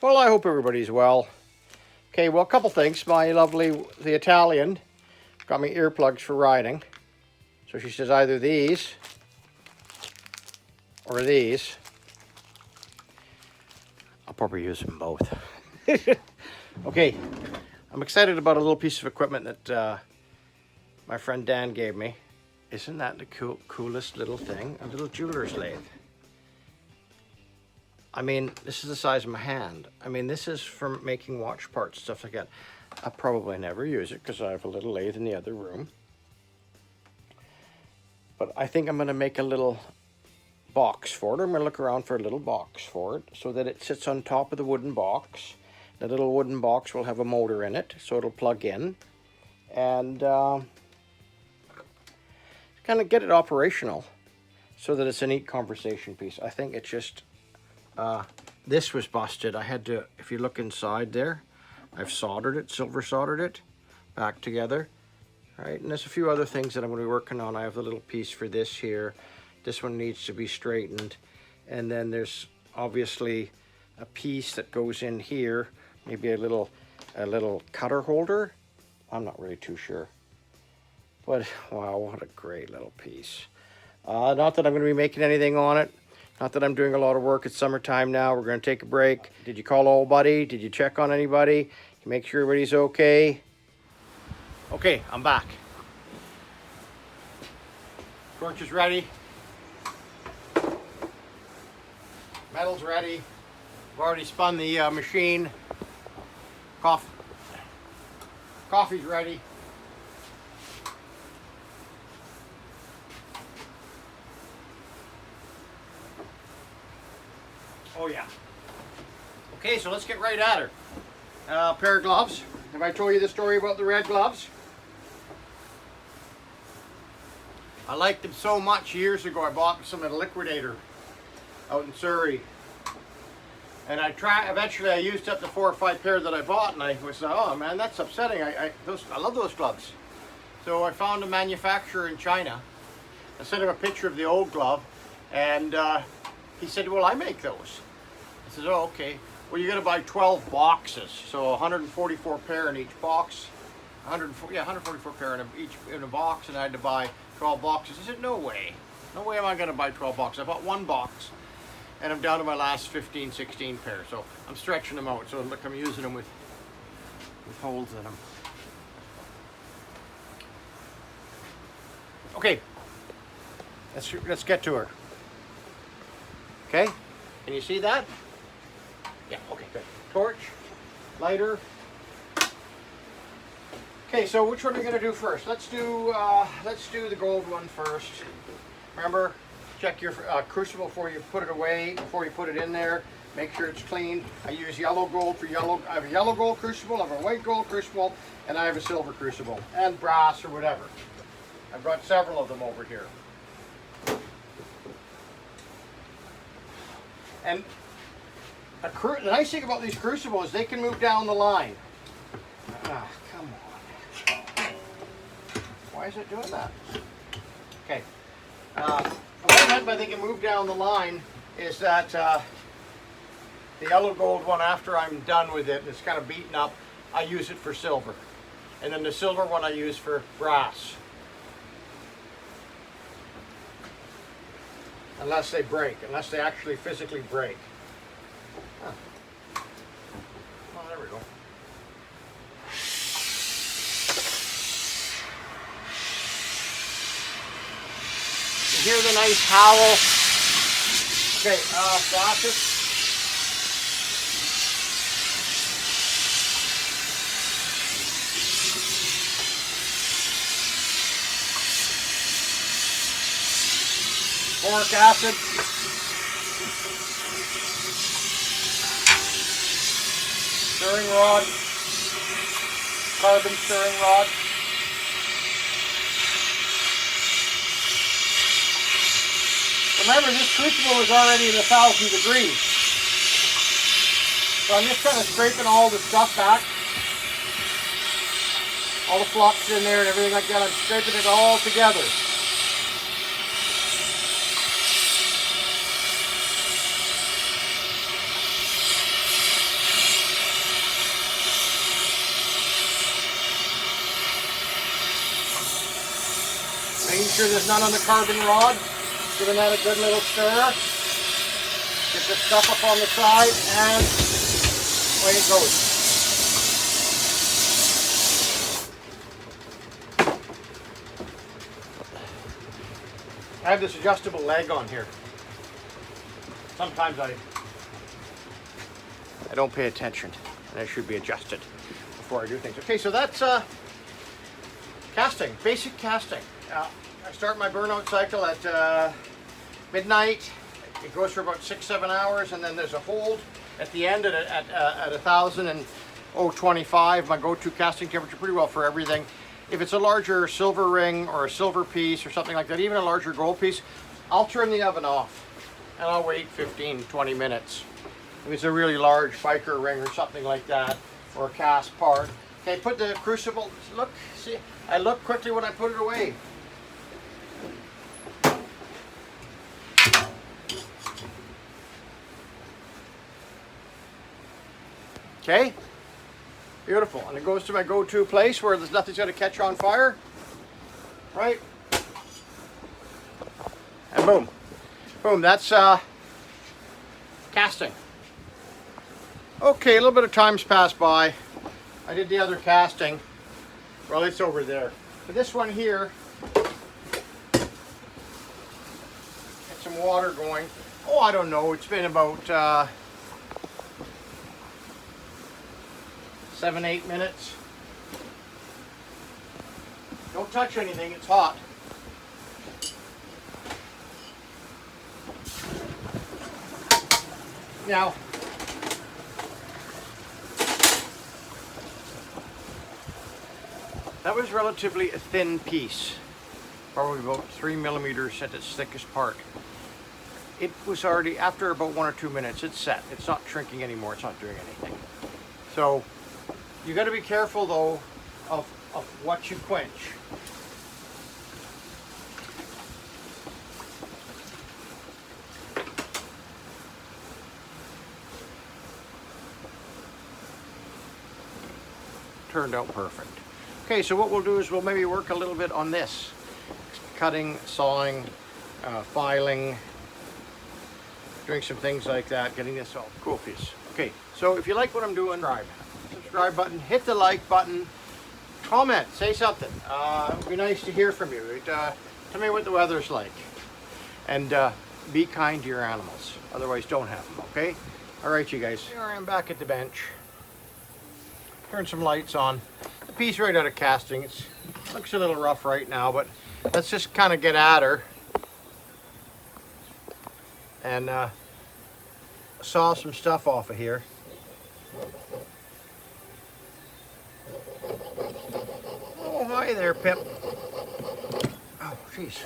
Well, I hope everybody's well. Okay, well, a couple things. My lovely, the Italian, got me earplugs for riding. So she says either these or these. I'll probably use them both. Okay, I'm excited about a little piece of equipment that my friend Dan gave me. Isn't that the coolest little thing? A little jeweler's lathe. I mean, this is the size of my hand. I mean, this is for making watch parts, stuff like that. I'll probably never use it because I have a little lathe in the other room. But I think I'm going to make a little box for it. I'm going to look around for a little box for it so that it sits on top of the wooden box. The little wooden box will have a motor in it, so it'll plug in. And kind of get it operational so that it's a neat conversation piece. I think it's just... this was busted. I had to, if you look inside there, I've soldered it, silver soldered it back together. Right, and there's a few other things that I'm going to be working on. I have a little piece for this here. This one needs to be straightened. And then there's obviously a piece that goes in here, maybe a little cutter holder. I'm not really too sure. But wow, what a great little piece. Not that I'm going to be making anything on it. Not that I'm doing a lot of work. It's summertime now. We're going to take a break. Did you call old buddy? Did you check on anybody? You make sure everybody's okay? Okay, I'm back. Torch is ready. Metal's ready. I've already spun the machine. Coffee's ready. Oh yeah. Okay, so let's get right at her. A pair of gloves. Have I told you the story about the red gloves? I liked them so much years ago. I bought some at a liquidator out in Surrey. And eventually I used up the 4 or 5 pair that I bought, and I was like, oh man, that's upsetting. I love those gloves. So I found a manufacturer in China. I sent him a picture of the old glove, and he said, well, I make those. I said, oh, okay. Well, you're going to buy 12 boxes, so 144 pair in each box. 144 pair in a box, and I had to buy 12 boxes. I said, no way. No way am I going to buy 12 boxes. I bought 1 box, and I'm down to my last 15, 16 pair. So I'm stretching them out. So look, I'm using them with holes in them. Okay, let's get to her. Okay, can you see that? Yeah, okay, good. Torch, lighter. Okay, so which one are we gonna do first? Let's do the gold one first. Remember, check your crucible before you put it away, before you put it in there. Make sure it's clean. I use yellow gold for yellow. I have a yellow gold crucible, I have a white gold crucible, and I have a silver crucible, and brass or whatever. I've got several of them over here. And the nice thing about these crucibles is they can move down the line. Ah, come on. Why is it doing that? Okay. What I meant by they can move down the line is that the yellow gold one, after I'm done with it and it's kind of beaten up, I use it for silver. And then the silver one I use for brass. Unless they break, unless they actually physically break. Huh. Oh, there we go. You hear the nice howl? Okay, glasses. Boric acid. Stirring rod. Carbon stirring rod. Remember, this crucible is already at 1,000 degrees. So I'm just kind of scraping all the stuff back. All the flux in there and everything like that. I'm scraping it all together. sure there's none on the carbon rod. Giving that a good little stir. Get the stuff up on the side, and away it goes. I have this adjustable leg on here. Sometimes I don't pay attention, and it should be adjusted before I do things. Okay, so that's casting, basic casting. I start my burnout cycle at midnight. It goes for about 6-7 hours, and then there's a hold at the end at 1025. My go-to casting temperature, pretty well for everything. If it's a larger silver ring or a silver piece or something like that, even a larger gold piece, I'll turn the oven off and I'll wait 15-20 minutes. If it's a really large biker ring or something like that, or a cast part. Okay, put the crucible, look, see, I look quickly when I put it away. Okay, beautiful. And it goes to my go-to place where there's nothing's going to catch on fire, right? And boom, boom, that's casting. Okay, a little bit of time's passed by. I did the other casting. Well, it's over there. But this one here, get some water going. Oh, I don't know, it's been about 7-8 minutes. Don't touch anything, it's hot. Now, that was relatively a thin piece, probably about 3 millimeters at its thickest part. It was already, after about 1 or 2 minutes, it's set. It's not shrinking anymore, it's not doing anything. So, you got to be careful though of what you quench. Turned out perfect. Okay, so what we'll do is we'll maybe work a little bit on this. Cutting, sawing, filing, doing some things like that, getting this all cool piece. Okay, so if you like what I'm doing, subscribe button, hit the like button, comment, say something. It would be nice to hear from you. Tell me what the weather's like. And be kind to your animals. Otherwise, don't have them, okay? All right, you guys. Here I am back at the bench. Turn some lights on. The piece right out of casting. It looks a little rough right now, but let's just kind of get at her and saw some stuff off of here. Oh, hi there, Pip. Oh, jeez.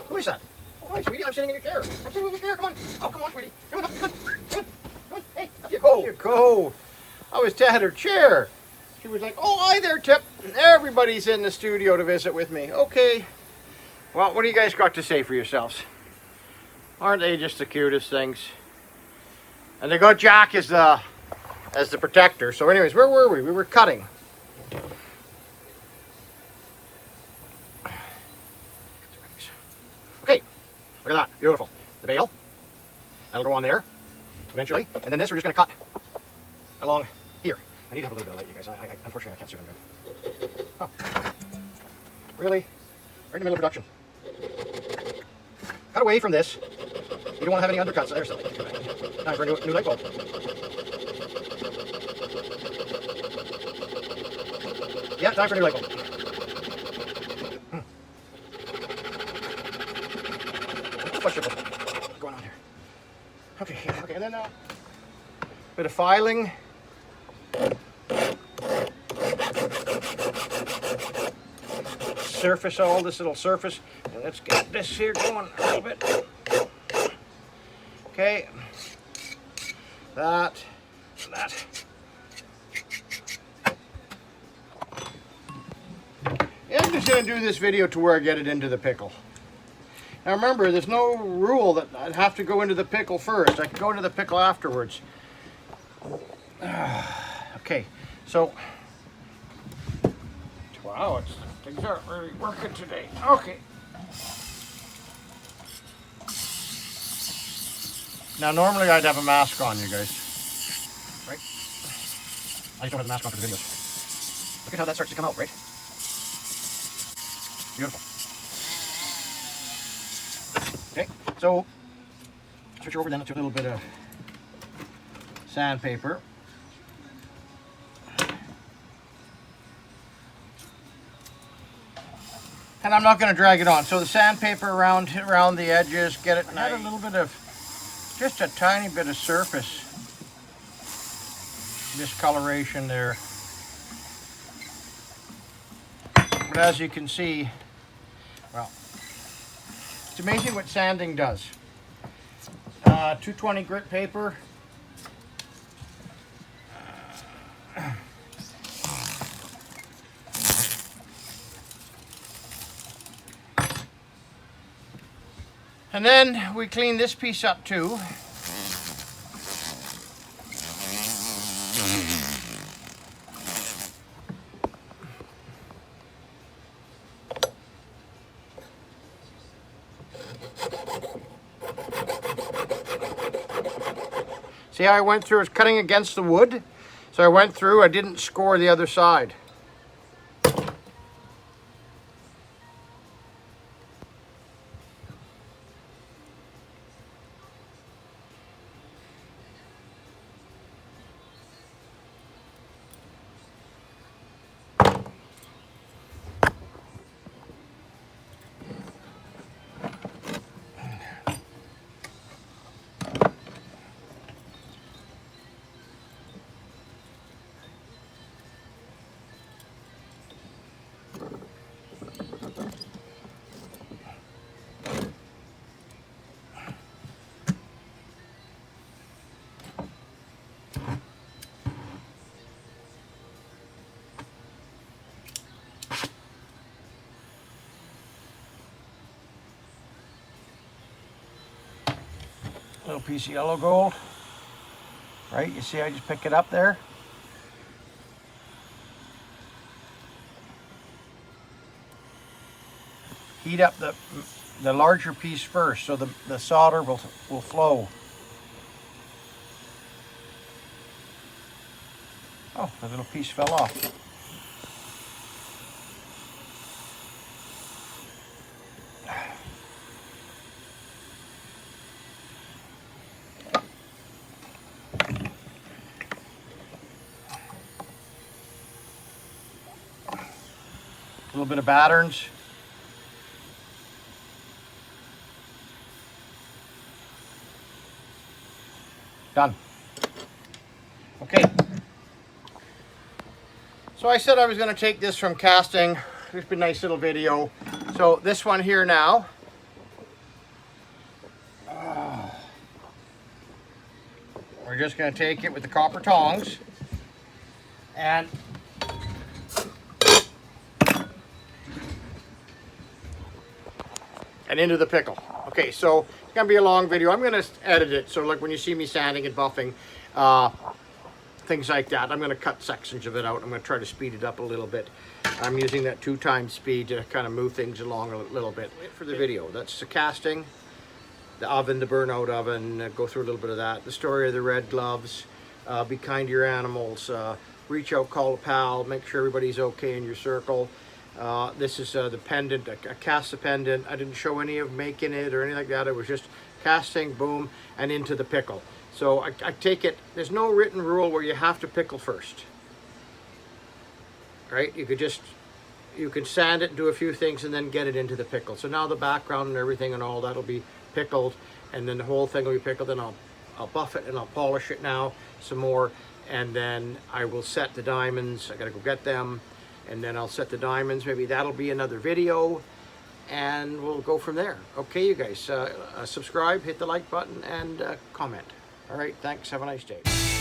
Who is that? Oh, hi, sweetie. I'm sitting in your chair. I'm sitting in your chair. Come on. Oh, come on, sweetie. Come on, come on. Come on. Hey, up you go. Up you go. I was at her chair. She was like, oh, hi there, Tip. Everybody's in the studio to visit with me. Okay. Well, what do you guys got to say for yourselves? Aren't they just the cutest things? And they got Jack as the protector. So anyways, where were we? We were cutting. Okay, look at that, beautiful. The bail, that'll go on there, eventually. And then this we're just gonna cut along here. I need to have a little bit of light, you guys. I unfortunately, I can't see what I'm doing. Oh. Really? Right in the middle of production. Cut away from this. You don't want to have any undercuts. There's the light. Time for a new light bulb. Yeah, time for a new light bulb. What's going on here? Okay, okay, and then a bit of filing. Surface all this little surface. Let's get this here going a little bit. Okay, that, and that. And I'm just going to do this video to where I get it into the pickle. Now remember, there's no rule that I'd have to go into the pickle first. I can go into the pickle afterwards. Okay, so, wow, things aren't really working today. Okay. Now normally I'd have a mask on, you guys. Right? I just don't have the mask on for the videos. Look at how that starts to come out, right? Beautiful. Okay, so switch over then to a little bit of sandpaper. And I'm not going to drag it on. So the sandpaper around the edges, get it. And I had a little bit of, just a tiny bit of surface discoloration there. But as you can see, well, it's amazing what sanding does. 220 grit paper. And then we clean this piece up too. See how I went through? It's cutting against the wood. So I went through, I didn't score the other side. Little piece of yellow gold, right? You see I just pick it up there. Heat up the larger piece first so the solder will flow. Oh, the little piece fell off. A little bit of batterns. Done. Okay. So I said I was going to take this from casting. It's been a nice little video. So this one here now. We're just going to take it with the copper tongs and into the pickle. Okay, so it's gonna be a long video. I'm gonna edit it, so like when you see me sanding and buffing, things like that, I'm gonna cut sections of it out. I'm gonna try to speed it up a little bit. I'm using that 2x speed to kind of move things along a little bit. For the video, that's the casting, the oven, the burnout oven, go through a little bit of that, the story of the red gloves, be kind to your animals, reach out, call a pal, make sure everybody's okay in your circle. This is the pendant, I cast the pendant. I didn't show any of making it or anything like that. It was just casting, boom, and into the pickle. So I take it, there's no written rule where you have to pickle first. Right? You can sand it and do a few things and then get it into the pickle. So now the background and everything and all that'll be pickled, and then the whole thing will be pickled, and I'll buff it and I'll polish it now some more, and then I will set the diamonds. I gotta go get them. And then I'll set the diamonds. Maybe that'll be another video. and we'll go from there. Okay, you guys, subscribe, hit the like button, and comment. All right, thanks. Have a nice day.